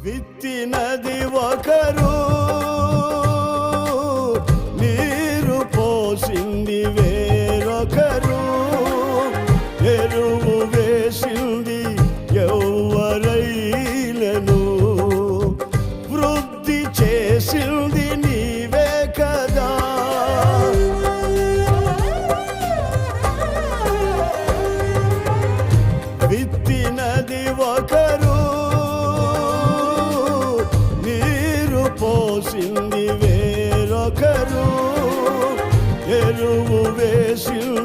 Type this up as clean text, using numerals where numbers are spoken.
విత్తినది ఒకరు, నీరు పోసింది వేరొకరు, ఎరువు వేసింది ఎవరైలను, వృద్ధి చేసింది నీవే కదా. విత్తినది ఒకరు, నీరు పోసింది వేరొకరు, ఎరువు వేసింది